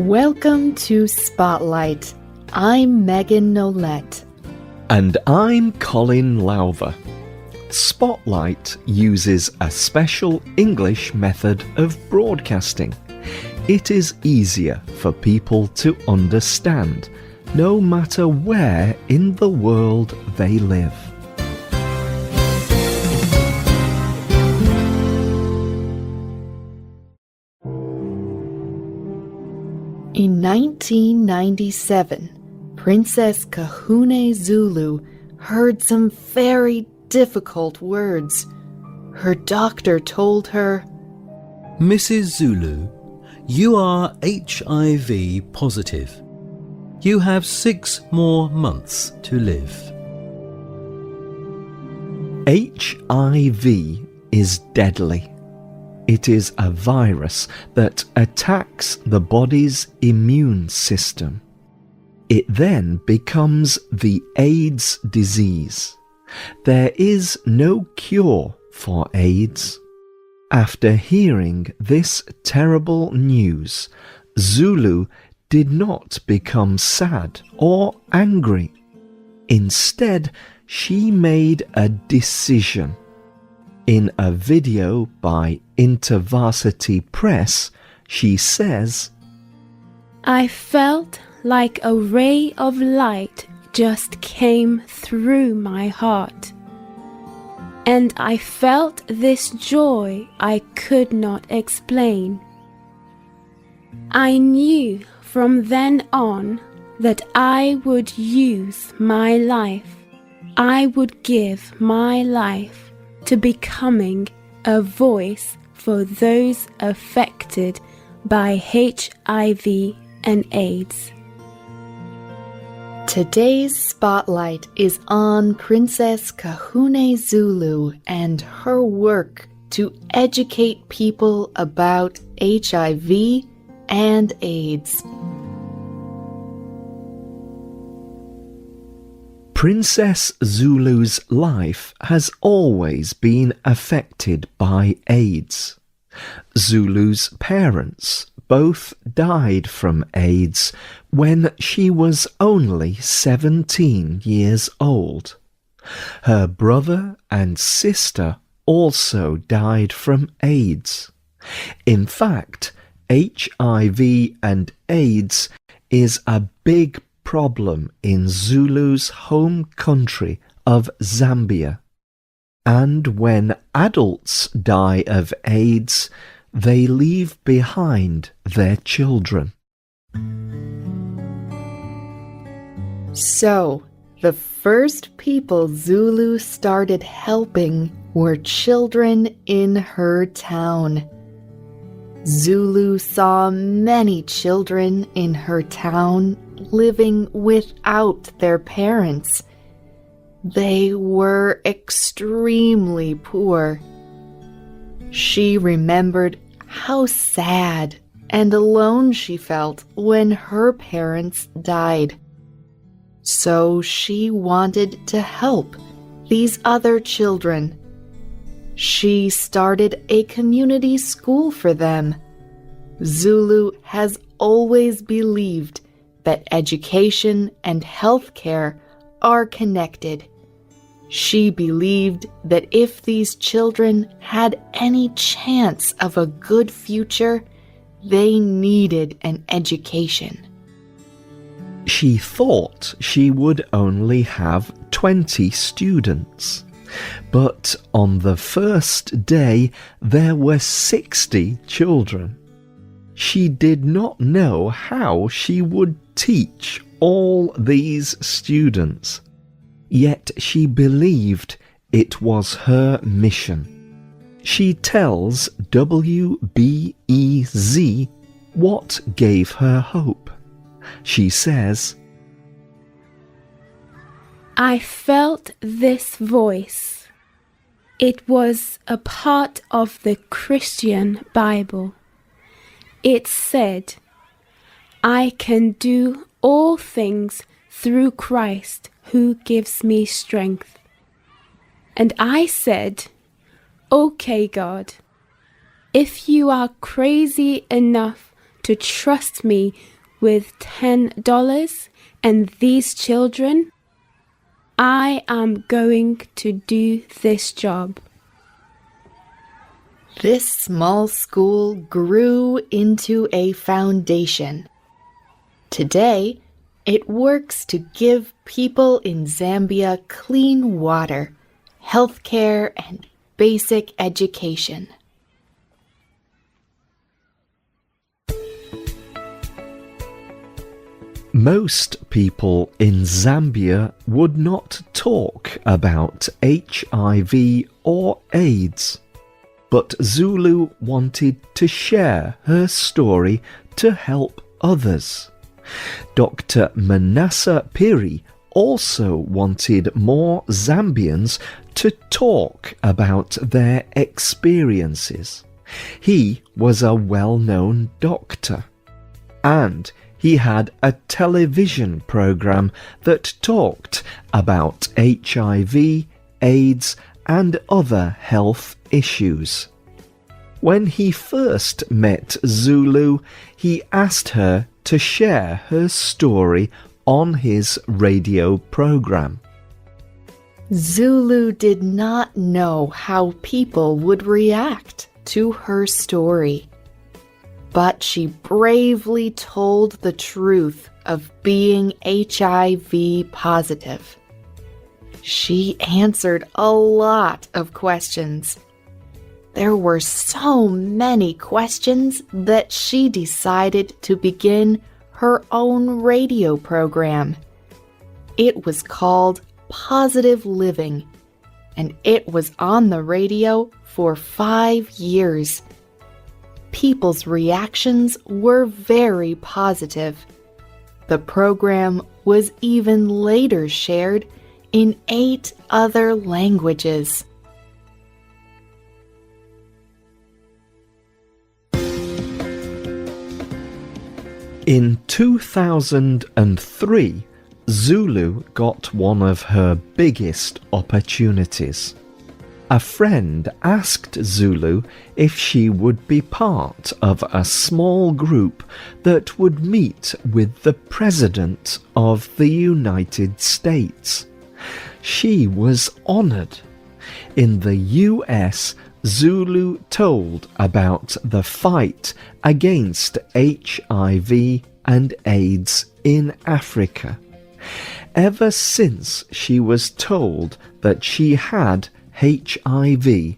Welcome to Spotlight. I'm Megan Nolette. And I'm Colin Lowther. Spotlight uses a special English method of broadcasting. It is easier for people to understand, no matter where in the world they live. In 1997, Princess Kasune Zulu heard some very difficult words. Her doctor told her, Mrs. Zulu, you are HIV positive. You have 6 more months to live. HIV is deadly. It is a virus that attacks the body's immune system. It then becomes the AIDS disease. There is no cure for AIDS. After hearing this terrible news, Zulu did not become sad or angry. Instead, she made a decision. In a video by InterVarsity Press, she says, I felt like a ray of light just came through my heart. And I felt this joy I could not explain. I knew from then on that I would use my life. I would give my life to becoming a voice for those affected by HIV and AIDS. Today's spotlight is on Princess Kasune Zulu and her work to educate people about HIV and AIDS. Princess Zulu's life has always been affected by AIDS. Zulu's parents both died from AIDS when she was only 17 years old. Her brother and sister also died from AIDS. In fact, HIV and AIDS is a big problem in Zulu's home country of Zambia. And when adults die of AIDS, they leave behind their children. So, the first people Zulu started helping were children in her town. Zulu saw many children in her town living without their parents. They were extremely poor. She remembered how sad and alone she felt when her parents died. So she wanted to help these other children. She started a community school for them. Zulu has always believed that education and healthcare are connected. She believed that if these children had any chance of a good future, they needed an education. She thought she would only have 20 students. But on the first day, there were 60 children. She did not know how she would teach all these students. Yet she believed it was her mission. She tells WBEZ what gave her hope. She says, I felt this voice. It was a part of the Christian Bible. It said, I can do all things through Christ who gives me strength. And I said, okay, God, if you are crazy enough to trust me with $10 and these children? I am going to do this job. This small school grew into a foundation. Today, it works to give people in Zambia clean water, healthcare, and basic education. Most people in Zambia would not talk about HIV or AIDS, but Zulu wanted to share her story to help others. Dr. Manasseh Piri also wanted more Zambians to talk about their experiences. He was a well-known doctor, and he had a television program that talked about HIV, AIDS, and other health issues. When he first met Zulu, he asked her to share her story on his radio program. Zulu did not know how people would react to her story, but she bravely told the truth of being HIV positive. She answered a lot of questions. There were so many questions that she decided to begin her own radio program. It was called Positive Living, and it was on the radio for 5 years. People's reactions were very positive. The program was even later shared in 8 other languages. In 2003, Zulu got one of her biggest opportunities. A friend asked Zulu if she would be part of a small group that would meet with the President of the United States. She was honored. In the US, Zulu told about the fight against HIV and AIDS in Africa. Ever since she was told that she had HIV,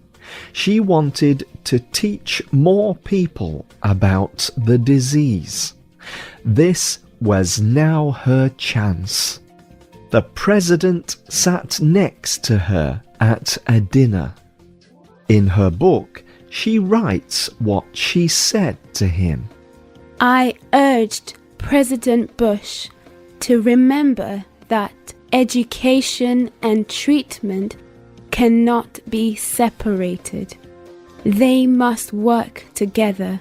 she wanted to teach more people about the disease. This was now her chance. The president sat next to her at a dinner. In her book, she writes what she said to him. I urged President Bush to remember that education and treatment cannot be separated. They must work together.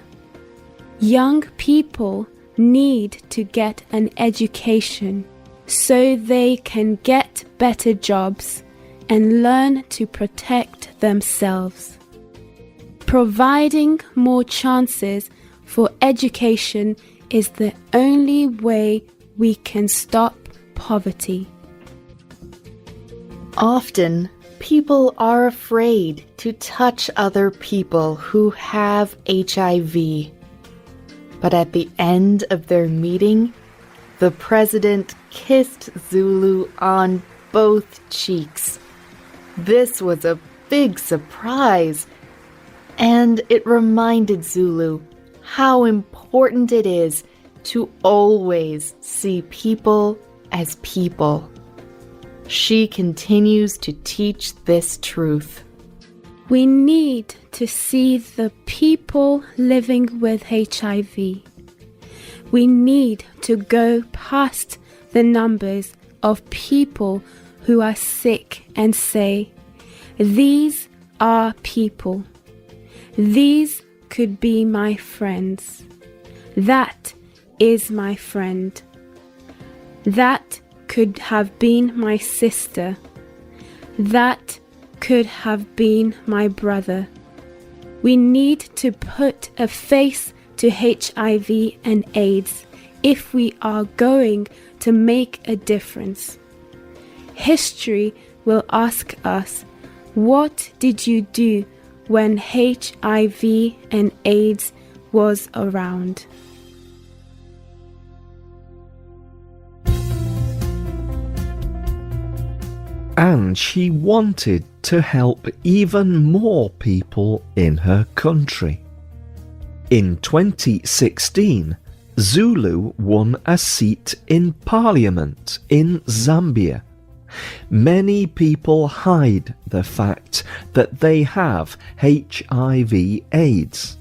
Young people need to get an education so they can get better jobs and learn to protect themselves. Providing more chances for education is the only way we can stop poverty. Often, people are afraid to touch other people who have HIV. But at the end of their meeting, the president kissed Zulu on both cheeks. This was a big surprise, and it reminded Zulu how important it is to always see people as people. She continues to teach this truth. We need to see the people living with HIV. We need to go past the numbers of people who are sick and say, these are people. These could be my friends. That is my friend. That could have been my sister. That could have been my brother. We need to put a face to HIV and AIDS if we are going to make a difference. History will ask us, what did you do when HIV and AIDS was around? And she wanted to help even more people in her country. In 2016, Zulu won a seat in Parliament in Zambia. Many people hide the fact that they have HIV/AIDS,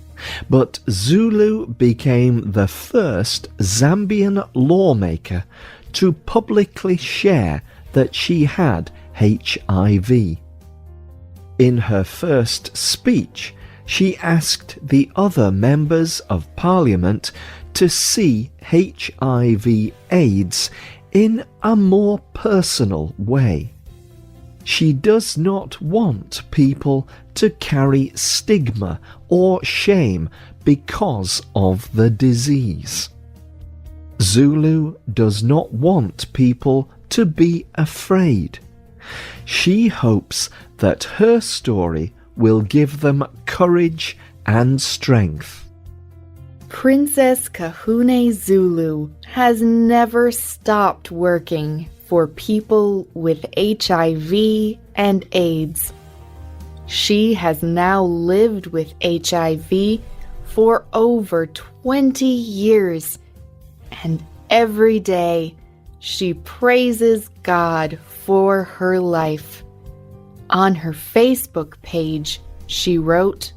but Zulu became the first Zambian lawmaker to publicly share that she had HIV. In her first speech, she asked the other members of Parliament to see HIV/AIDS in a more personal way. She does not want people to carry stigma or shame because of the disease. Zulu does not want people to be afraid. She hopes that her story will give them courage and strength. Princess Kasune Zulu has never stopped working for people with HIV and AIDS. She has now lived with HIV for over 20 years, and every day she praises God for her life. On her Facebook page, she wrote,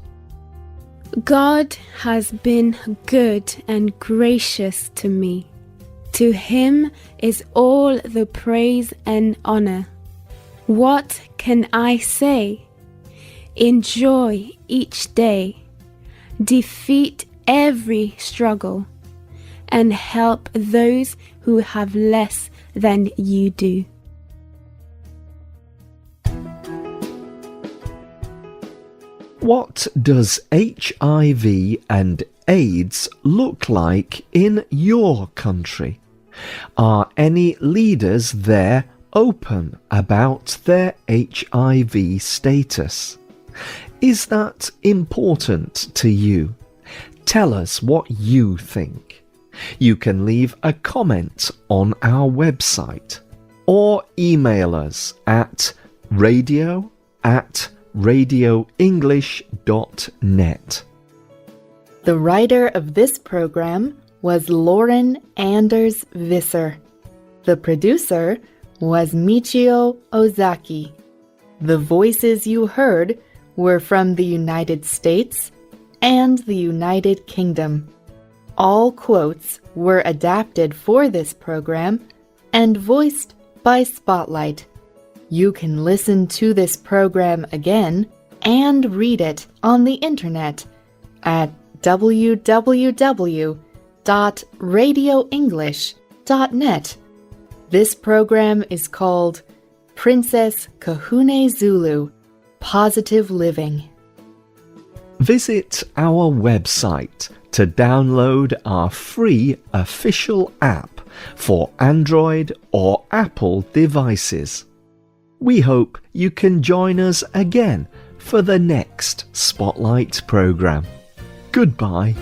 God has been good and gracious to me. To him is all the praise and honor. What can I say? Enjoy each day, defeat every struggle, and help those who have less than you do. What does HIV and AIDS look like in your country? Are any leaders there open about their HIV status? Is that important to you? Tell us what you think. You can leave a comment on our website or email us at radio@radioenglish.net. The writer of this program was Lauren Anders Visser. The producer was Michio Ozaki. The voices you heard were from the United States and the United Kingdom. All quotes were adapted for this program and voiced by Spotlight. You can listen to this program again and read it on the internet at www.radioenglish.net. This program is called Princess Kasune Zulu, Positive Living. Visit our website to download our free official app for Android or Apple devices. We hope you can join us again for the next Spotlight program. Goodbye.